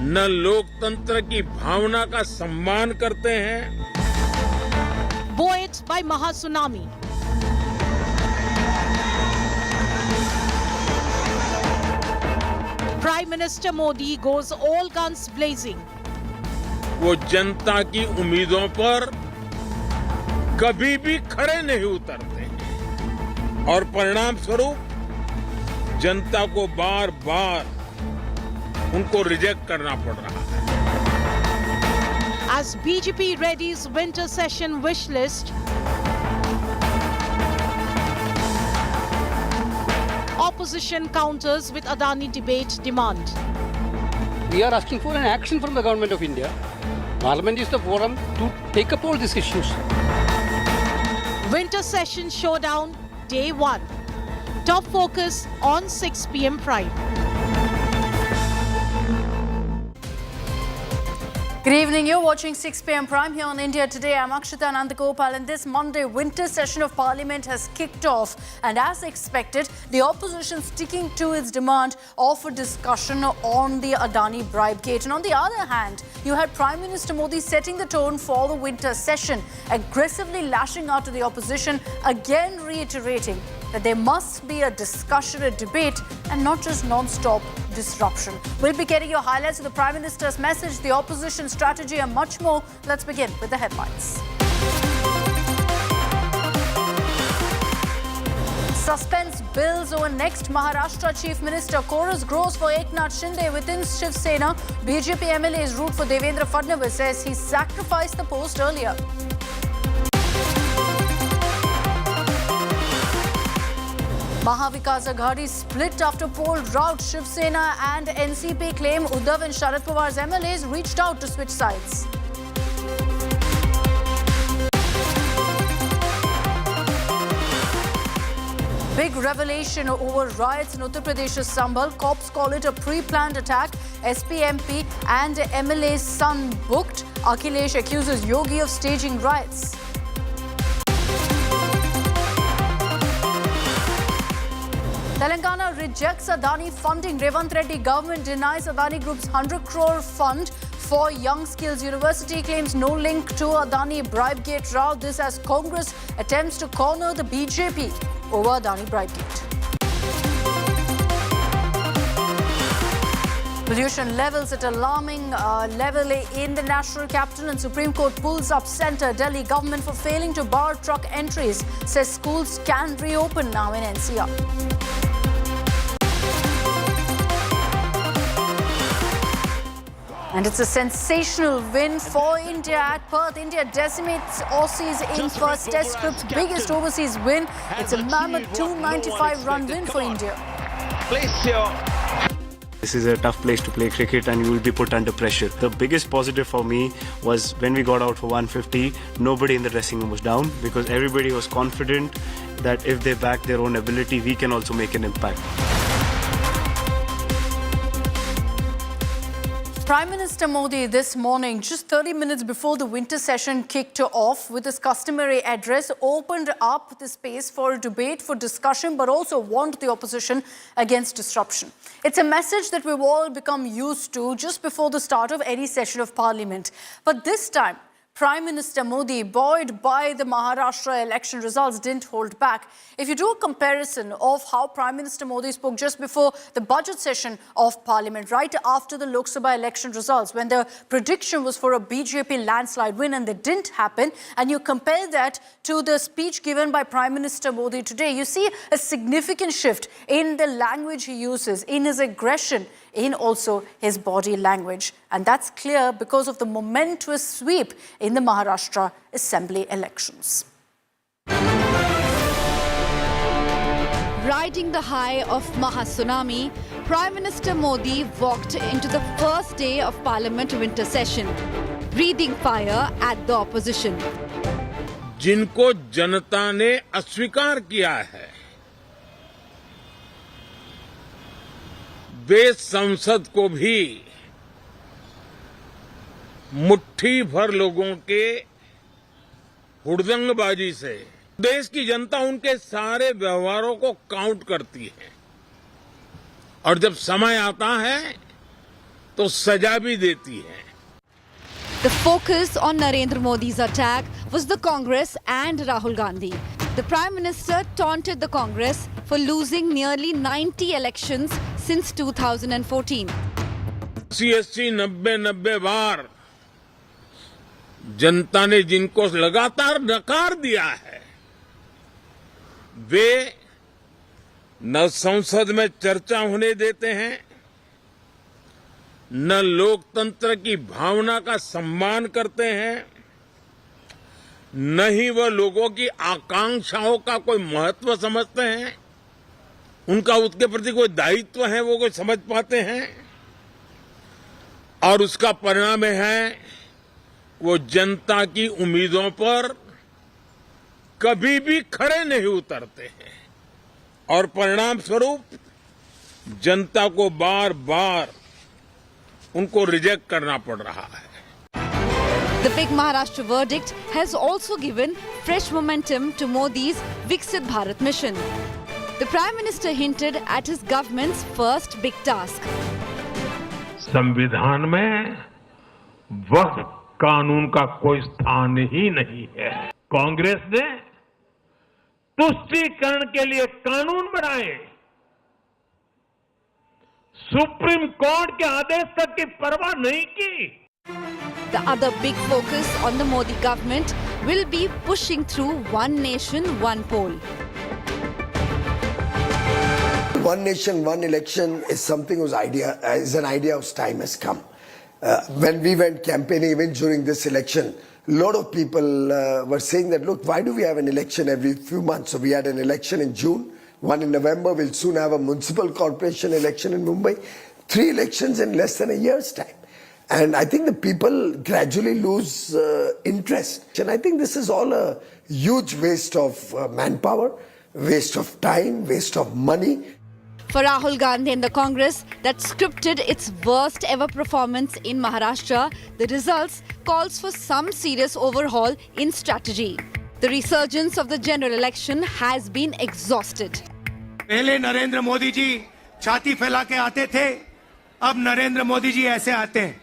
न लोकतंत्र की भावना का सम्मान करते हैं। Buoyed by Mahasунami. Prime Minister Modi goes all guns blazing. वो जनता की उम्मीदों पर कभी भी खरे नहीं उतरते हैं और परिणाम स्वरूप जनता को बार बार उनको रिजेक्ट करना पड़ रहा है। As BJP readies winter session wish list, opposition counters with Adani debate demand. We are asking for an action from the government of India. Parliament is the forum to take up all these issues. Winter session showdown, day 1. Top focus on 6 p.m. Prime. Good evening, you're watching 6 p.m. Prime here on India Today. I'm Akshita Nandagopal, and this Monday, winter session of Parliament has kicked off. And as expected, the opposition sticking to its demand of a discussion on the Adani bribe gate. And on the other hand, you had Prime Minister Modi setting the tone for the winter session, aggressively lashing out to the opposition, again reiterating that there must be a discussion, a debate, and not just non-stop disruption. We'll be getting your highlights of the Prime Minister's message, the opposition strategy, and much more. Let's begin with the headlines. Suspense builds over next Maharashtra Chief Minister. Chorus grows for Eknath Shinde within Shiv Sena. BJP MLAs root for Devendra Fadnavis, says he sacrificed the post earlier. Mahavikas Aghadi split after poll drought. Shiv Sena and NCP claim Uddhav and Sharad Pawar's MLAs reached out to switch sides. Big revelation over riots in Uttar Pradesh's Sambhal. Cops call it a pre-planned attack. SP MP and MLA's son booked. Akhilesh accuses Yogi of staging riots. Telangana rejects Adani funding. Revant Reddy government denies Adani Group's 100 crore fund for Young Skills University, claims no link to Adani bribe gate row. This as Congress attempts to corner the BJP over Adani bribe gate. Pollution levels at alarming level in the national capital, and Supreme Court pulls up centre. Delhi government for failing to bar truck entries, says schools can reopen now in NCR. And it's a sensational win for India at Perth. India decimates Aussies in first test script's biggest overseas win. It's a mammoth 295-run win for India. This is a tough place to play cricket and you will be put under pressure. The biggest positive for me was when we got out for 150, nobody in the dressing room was down because everybody was confident that if they back their own ability, we can also make an impact. Prime Minister Modi this morning, just 30 minutes before the winter session kicked off, with his customary address, opened up the space for a debate, for discussion, but also warned the opposition against disruption. It's a message that we've all become used to just before the start of any session of Parliament. But this time, Prime Minister Modi, buoyed by the Maharashtra election results, didn't hold back. If you do a comparison of how Prime Minister Modi spoke just before the budget session of Parliament, right after the Lok Sabha election results, when the prediction was for a BJP landslide win and that didn't happen, and you compare that to the speech given by Prime Minister Modi today, you see a significant shift in the language he uses, in his aggression, in also his body language. And that's clear because of the momentous sweep in the Maharashtra Assembly elections. Riding the high of Mahasунami, Prime Minister Modi walked into the first day of Parliament winter session, breathing fire at the opposition. जिनको जनता ने अस्वीकार किया है, वे संसद को भी मुट्ठी भर लोगों के हुड़दंगबाजी से, देश की जनता उनके सारे व्यवहारों को काउंट करती है और जब समय आता है तो सजा भी देती है। The focus on Narendra Modi's attack was the Congress and Rahul Gandhi. The Prime Minister taunted the Congress for losing nearly 90 elections since 2014. 80-90 बार जनता ने जिनको लगातार नकार दिया है, वे न संसद में चर्चा होने देते हैं, न लोकतंत्र की भावना का सम्मान करते हैं, न ही वह लोगों की आकांक्षाओं का कोई महत्व समझते हैं, उनका उसके प्रति कोई दायित्व है वो कोई समझ पाते हैं। और उसका परिणाम है वो जनता की उम्मीदों पर कभी भी खड़े नहीं उतरते हैं और परिणाम स्वरूप जनता को बार बार उनको रिजेक्ट करना पड़ रहा है। The big Maharashtra verdict has also given fresh momentum to Modi's Viksit Bharat mission. The Prime Minister hinted at his government's first big task. संविधान में वक्फ कानून का कोई स्थान ही नहीं है। कांग्रेस ने तुष्टीकरण के लिए कानून बनाए, सुप्रीम कोर्ट के आदेश तक की परवाह नहीं की। The other big focus on the Modi government will be pushing through one nation, one poll. One nation, one election is something whose is an idea whose time has come. When we went campaigning, even during this election, a lot of people were saying that, look, why do we have an election every few months? So we had an election in June, one in November. We'll soon have a municipal corporation election in Mumbai. 3 elections in less than a year's time. And I think the people gradually lose interest. And I think this is all a huge waste of manpower, waste of time, waste of money. For Rahul Gandhi and the Congress that scripted its worst ever performance in Maharashtra, the results calls for some serious overhaul in strategy. The resurgence of the general election has been exhausted. पहले नरेंद्र मोदी जी छाती फैला के आते थे, अब नरेंद्र मोदी जी ऐसे आते हैं।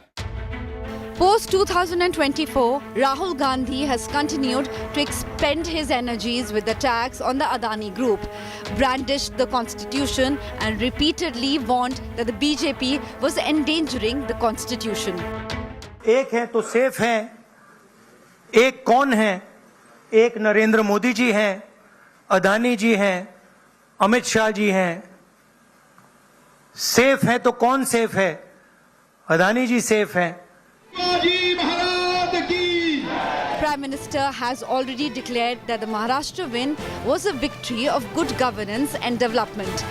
Post 2024, Rahul Gandhi has continued to expend his energies with attacks on the Adani Group, brandished the constitution and repeatedly warned that the BJP was endangering the constitution. एक है तो सेफ है, एक कौन है? एक नरेंद्र मोदी जी हैं, अदानी जी हैं, अमित शाह जी हैं। सेफ है तो कौन सेफ है? अदानी जी सेफ हैं। Prime Minister has already declared that the Maharashtra win was a victory of good governance and development.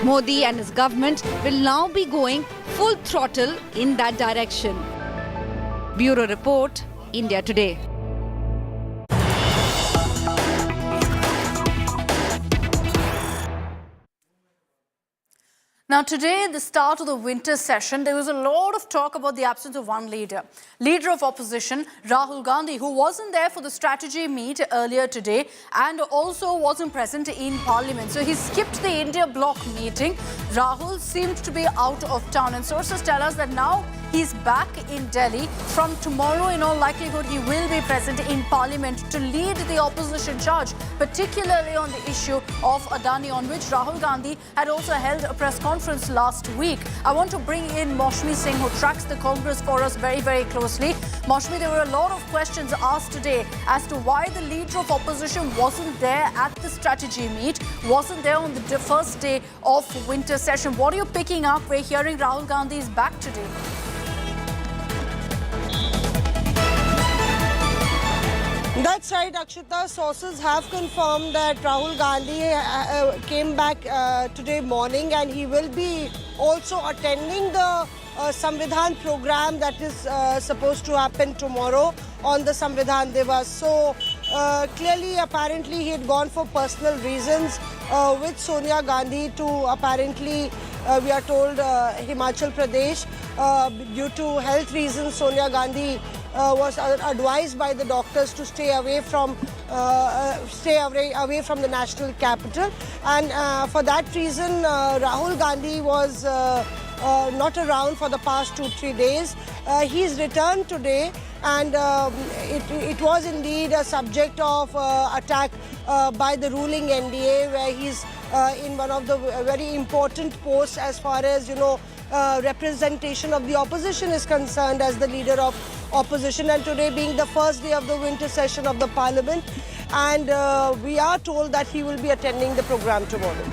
Modi and his government will now be going full throttle in that direction. Bureau Report, India Today. Now today, the start of the winter session, there was a lot of talk about the absence of one leader. Leader of opposition, Rahul Gandhi, who wasn't there for the strategy meet earlier today and also wasn't present in Parliament. So he skipped the India bloc meeting. Rahul seemed to be out of town, and sources tell us that now he's back in Delhi. From tomorrow, in all likelihood, he will be present in Parliament to lead the opposition charge, particularly on the issue of Adani, on which Rahul Gandhi had also held a press conference last week. I want to bring in Maushmi Singh, who tracks the Congress for us very, very closely. Maushmi, there were a lot of questions asked today as to why the leader of opposition wasn't there at the strategy meet, wasn't there on the first day of winter session. What are you picking up? We're hearing Rahul Gandhi is back today. That's right, Akshita. Sources have confirmed that Rahul Gandhi came back today morning, and he will be also attending the Samvidhan program that is supposed to happen tomorrow on the Samvidhan Divas. So clearly, apparently, he had gone for personal reasons with Sonia Gandhi to apparently, we are told, Himachal Pradesh. Due to health reasons, Sonia Gandhi was advised by the doctors to stay away from the national capital, and for that reason Rahul Gandhi was not around for the past 2-3 days. He's returned today, and it was indeed a subject of attack by the ruling NDA, where he's in one of the very important posts as far as, representation of the opposition is concerned, as the leader of opposition, and today being the first day of the winter session of the parliament, and we are told that he will be attending the program tomorrow.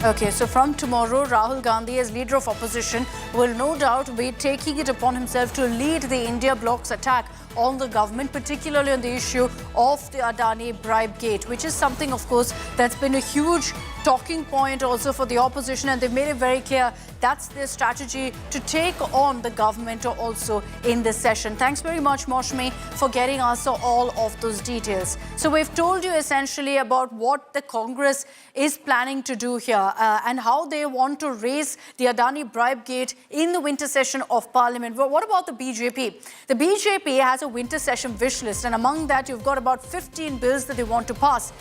Okay, so from tomorrow, Rahul Gandhi, as leader of opposition, will no doubt be taking it upon himself to lead the India bloc's attack on the government, particularly on the issue of the Adani bribe gate, which is something, of course, that's been a huge talking point also for the opposition, and they've made it very clear that's their strategy to take on the government also in this session. Thanks very much, Moshmi, for getting us all of those details. So we've told you essentially about what the Congress is planning to do here and how they want to raise the Adani bribe gate in the winter session of Parliament. But what about the BJP? The BJP has a winter session wish list, and among that you've got about 15 bills that they want to pass.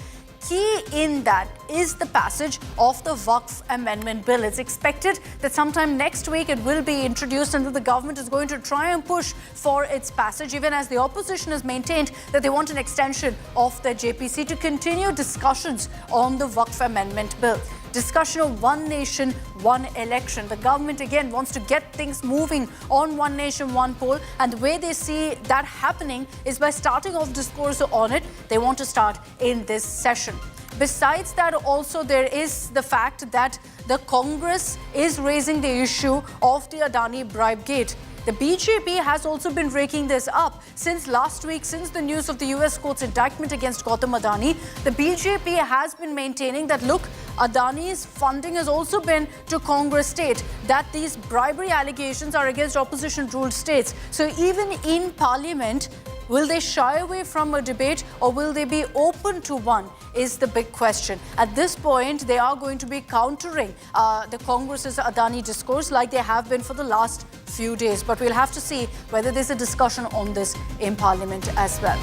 Key in that is the passage of the Waqf Amendment Bill. It's expected that sometime next week it will be introduced, and that the government is going to try and push for its passage, even as the opposition has maintained that they want an extension of the JPC to continue discussions on the Waqf Amendment Bill. Discussion of one nation, one election. The government again wants to get things moving on one nation, one poll, and the way they see that happening is by starting off discourse on it. They want to start in this session. Besides that, also there is the fact that the Congress is raising the issue of the Adani bribe gate. The BJP has also been raking this up since last week, since the news of the US court's indictment against Gautam Adani. The BJP has been maintaining that, look, Adani's funding has also been to Congress state, that these bribery allegations are against opposition-ruled states. So even in Parliament, will they shy away from a debate, or will they be open to one, is the big question. At this point, they are going to be countering the Congress's Adani discourse like they have been for the last few days. But we'll have to see whether there's a discussion on this in Parliament as well.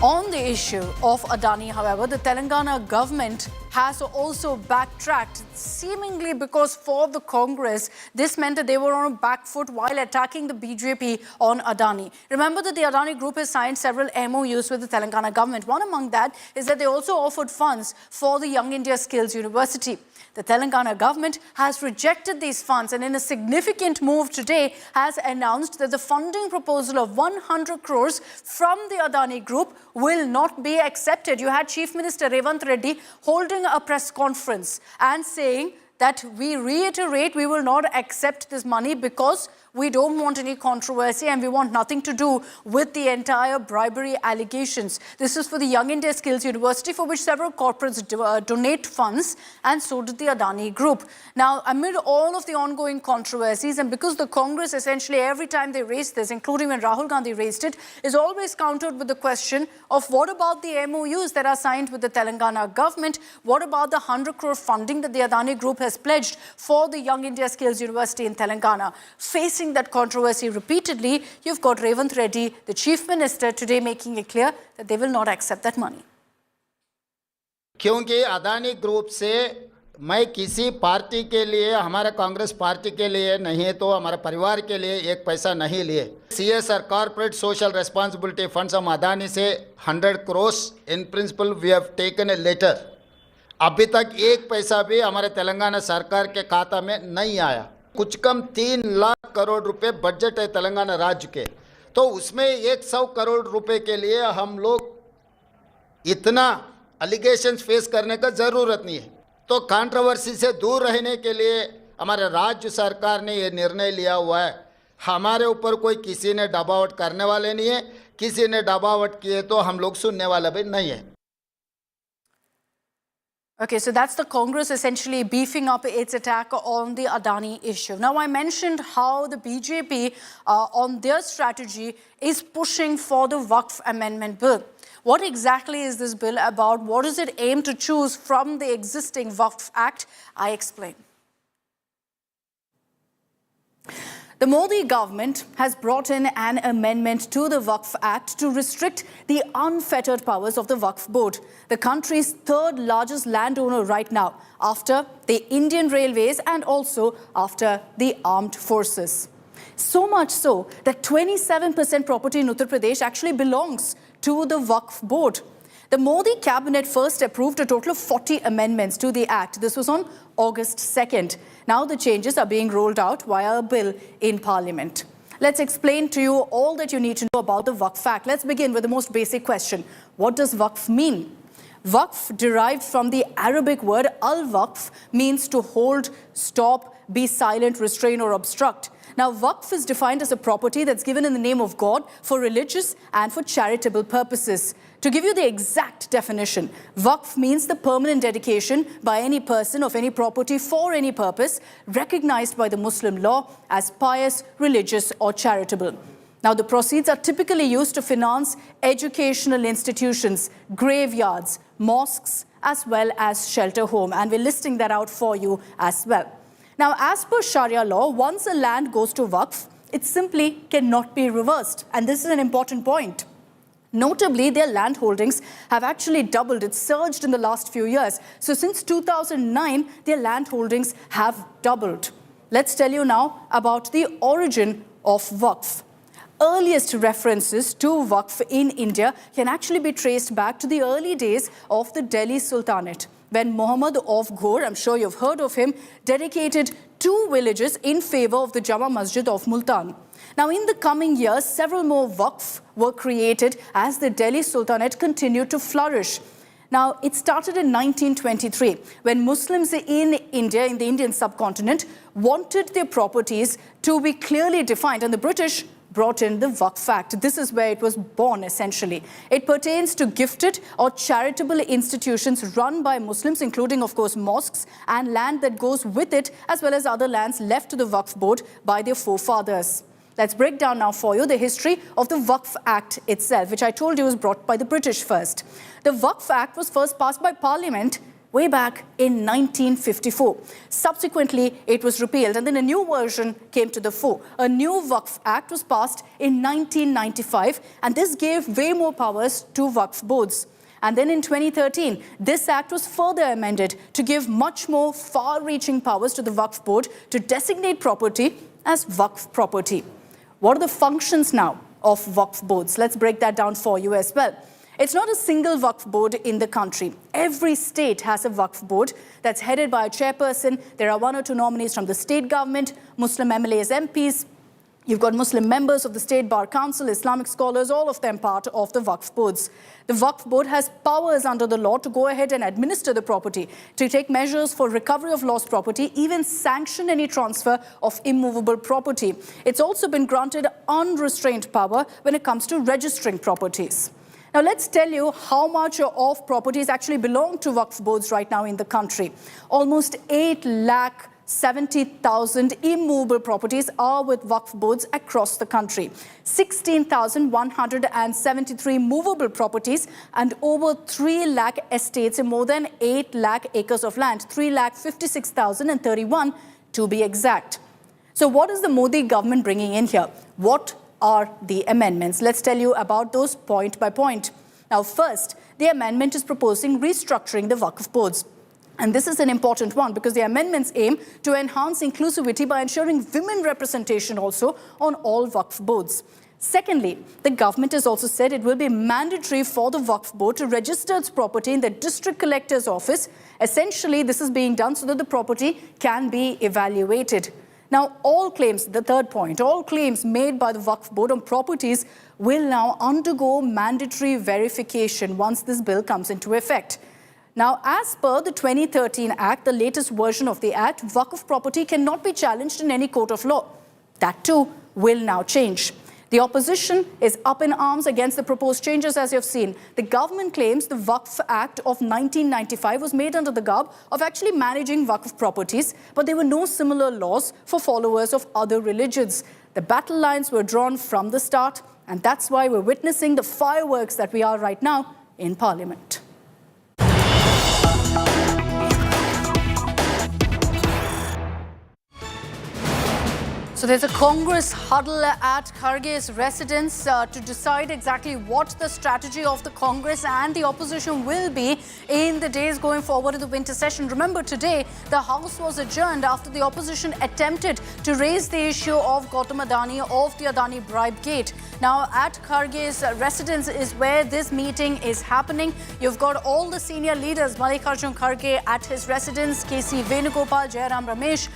On the issue of Adani, however, the Telangana government has also backtracked, seemingly because for the Congress, this meant that they were on a back foot while attacking the BJP on Adani. Remember that the Adani Group has signed several MOUs with the Telangana government. One among that is that they also offered funds for the Young India Skills University. The Telangana government has rejected these funds, and in a significant move today has announced that the funding proposal of 100 crores from the Adani Group will not be accepted. You had Chief Minister Revant Reddy holding a press conference and saying that we reiterate we will not accept this money because we don't want any controversy and we want nothing to do with the entire bribery allegations. This is for the Young India Skills University, for which several corporates donate funds, and so did the Adani Group. Now, amid all of the ongoing controversies, and because the Congress essentially every time they raise this, including when Rahul Gandhi raised it, is always countered with the question of what about the MOUs that are signed with the Telangana government? What about the 100 crore funding that the Adani Group has pledged for the Young India Skills University in Telangana? Facing that controversy repeatedly, you've got Revant Reddy, the Chief Minister, today making it clear that they will not accept that money. क्योंकि Adani group से मैं किसी party के लिए, हमारे Congress party के लिए नहीं तो हमारे परिवार के लिए एक पैसा नहीं लिए. CSR corporate social responsibility funds हम अदानी से 100 crores in principle we have taken a letter. अभी तक एक पैसा भी हमारे तेलंगाना सरकार के खाता में नहीं आया. कुछ कम 3 लाख करोड़ रुपए बजट है तेलंगाना राज्य के, तो उसमें 100 करोड़ रुपए के लिए हम लोग इतना एलिगेशंस फेस करने का ज़रूरत नहीं है. तो कंट्रोवर्सी से दूर रहने के लिए हमारे राज्य सरकार ने ये निर्णय लिया हुआ है. हमारे ऊपर कोई किसी ने दबावट करने वाले नहीं है. किसी ने दबावट किए तो हम लोग सुनने वाले भी नहीं है. Okay, so that's the Congress essentially beefing up its attack on the Adani issue. Now, I mentioned how the BJP on their strategy is pushing for the Waqf Amendment Bill. What exactly is this bill about? What does it aim to choose from the existing Waqf Act? I explain. The Modi government has brought in an amendment to the Waqf Act to restrict the unfettered powers of the Waqf Board, the country's third largest landowner right now, after the Indian Railways and also after the armed forces. So much so that 27% property in Uttar Pradesh actually belongs to the Waqf Board. The Modi cabinet first approved a total of 40 amendments to the Act. This was on August 2nd. Now the changes are being rolled out via a bill in Parliament. Let's explain to you all that you need to know about the Waqf Act. Let's begin with the most basic question. What does Waqf mean? Waqf, derived from the Arabic word al-Waqf, means to hold, stop, be silent, restrain or obstruct. Now, Waqf is defined as a property that's given in the name of God for religious and for charitable purposes. To give you the exact definition, Waqf means the permanent dedication by any person of any property for any purpose recognized by the Muslim law as pious, religious or charitable. Now, the proceeds are typically used to finance educational institutions, graveyards, mosques, as well as shelter home. And we're listing that out for you as well. Now, as per Sharia law, once a land goes to Waqf, it simply cannot be reversed. And this is an important point. Notably, their land holdings have actually doubled. It's surged in the last few years. So since 2009, their land holdings have doubled. Let's tell you now about the origin of Waqf. Earliest references to Waqf in India can actually be traced back to the early days of the Delhi Sultanate, when Muhammad of Ghor, I'm sure you've heard of him, dedicated 2 villages in favor of the Jama Masjid of Multan. Now, in the coming years, several more Waqf were created as the Delhi Sultanate continued to flourish. Now, it started in 1923, when Muslims in India, in the Indian subcontinent, wanted their properties to be clearly defined, and the British brought in the Waqf Act. This is where it was born, essentially. It pertains to gifted or charitable institutions run by Muslims, including, of course, mosques and land that goes with it, as well as other lands left to the Waqf Board by their forefathers. Let's break down now for you the history of the Waqf Act itself, which I told you was brought by the British first. The Waqf Act was first passed by Parliament way back in 1954. Subsequently, it was repealed, and then a new version came to the fore. A new Waqf Act was passed in 1995, and this gave way more powers to Waqf boards. And then in 2013, this act was further amended to give much more far-reaching powers to the Waqf board to designate property as Waqf property. What are the functions now of Waqf boards? Let's break that down for you as well. It's not a single Waqf board in the country. Every state has a Waqf board that's headed by a chairperson. There are 1 or 2 nominees from the state government, Muslim MLAs, MPs. You've got Muslim members of the State Bar Council, Islamic scholars, all of them part of the Waqf boards. The Waqf board has powers under the law to go ahead and administer the property, to take measures for recovery of lost property, even sanction any transfer of immovable property. It's also been granted unrestrained power when it comes to registering properties. Now, let's tell you how much of properties actually belong to Waqf boards right now in the country. Almost 8,70,000 immovable properties are with Waqf boards across the country. 16,173 movable properties and over 3 lakh estates in more than 8 lakh acres of land, 3,56,031 to be exact. So what is the Modi government bringing in here? What are the amendments? Let's tell you about those point by point. Now, first, the amendment is proposing restructuring the Waqf boards. And this is an important one because the amendments aim to enhance inclusivity by ensuring women representation also on all Waqf boards. Secondly, the government has also said it will be mandatory for the Waqf board to register its property in the district collector's office. Essentially, this is being done so that the property can be evaluated. Now, all claims, the third point, all claims made by the Waqf board on properties will now undergo mandatory verification once this bill comes into effect. Now, as per the 2013 Act, the latest version of the Act, Waqf property cannot be challenged in any court of law. That too will now change. The opposition is up in arms against the proposed changes, as you've seen. The government claims the Waqf Act of 1995 was made under the garb of actually managing Waqf properties, but there were no similar laws for followers of other religions. The battle lines were drawn from the start, and that's why we're witnessing the fireworks that we are right now in Parliament. So there's a Congress huddle at Kharge's residence to decide exactly what the strategy of the Congress and the opposition will be in the days going forward in the winter session. Remember, today the House was adjourned after the opposition attempted to raise the issue of Gautam Adani, of the Adani bribe gate. Now, at Kharge's residence is where this meeting is happening. You've got all the senior leaders, Mallikarjun Kharge at his residence, KC Venugopal, Jairam Ramesh,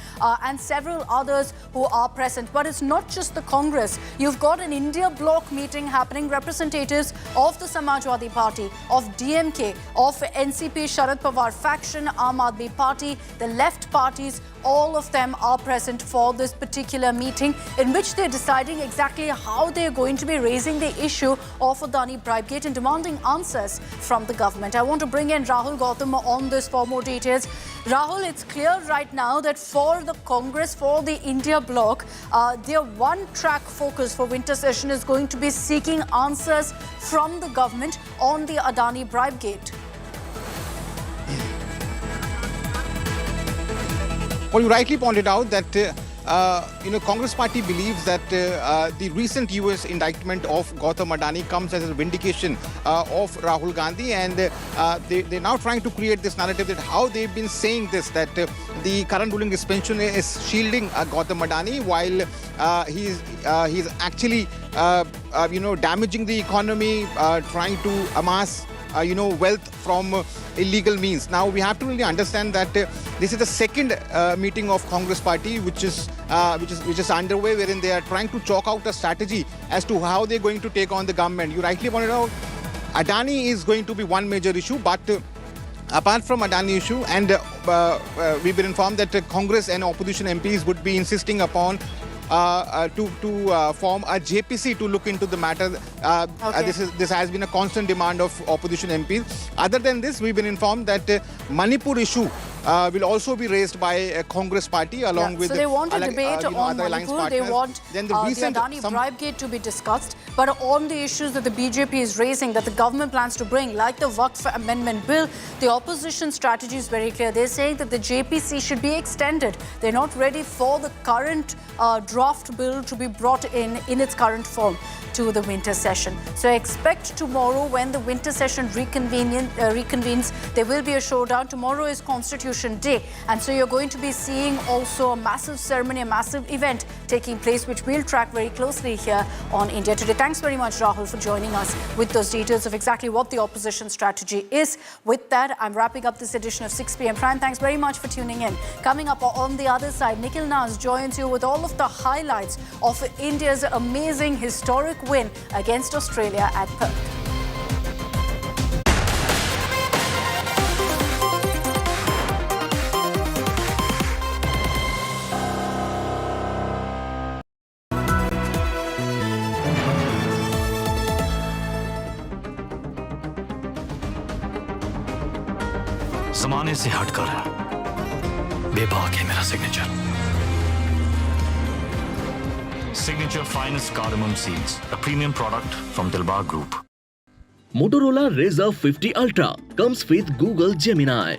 and several others who are present. But it's not just the Congress. You've got an India bloc meeting happening. Representatives of the Samajwadi Party, of DMK, of NCP Sharad Pawar faction, Aam Aadmi Party, the left parties, all of them are present for this particular meeting in which they're deciding exactly how they're going to be raising the issue of Adani bribe gate and demanding answers from the government. I want to bring in Rahul Gautam on this for more details. Rahul, it's clear right now that for the Congress, for the India bloc, their one-track focus for winter session is going to be seeking answers from the government on the Adani bribe gate. Well, you rightly pointed out that Congress party believes that the recent US indictment of Gautam Adani comes as a vindication of Rahul Gandhi, and they're now trying to create this narrative that how they've been saying this, that the current ruling suspension is shielding Gautam Adani while he's actually damaging the economy, trying to amass wealth from illegal means. Now we have to really understand that this is the second meeting of Congress party which is underway, wherein they are trying to chalk out a strategy as to how they're going to take on the government. You rightly pointed out Adani is going to be one major issue, but apart from Adani issue, and we've been informed that Congress and opposition MPs would be insisting upon to form a JPC to look into the matter. This has been a constant demand of opposition MPs. Other than this, we've been informed that Manipur issue will also be raised by a Congress party along with. So they want a debate on Manipur. They want the Adani bribe gate to be discussed, but on the issues that the BJP is raising, that the government plans to bring, like the Waqf Amendment bill, the opposition strategy is very clear. They're saying that the JPC should be extended. They're not ready for the current draft bill to be brought in its current form to the winter session. So expect tomorrow, when the winter session reconvenes, there will be a showdown. Tomorrow is Constitution Day, and so you're going to be seeing also a massive ceremony, a massive event taking place, which we'll track very closely here on India Today. Thanks very much, Rahul, for joining us with those details of exactly what the opposition strategy is. With that, I'm wrapping up this edition of 6 p.m. Prime. Thanks very much for tuning in. Coming up on the other side, Nikhil Naz joins you with all of the highlights of India's amazing historic win against Australia at Perth. ज़माने से हटकर बेबाक है मेरा signature. Signature Finest Cardamom Seeds, a premium product from Telagana Group. Motorola Razr 50 Ultra comes with Google Gemini.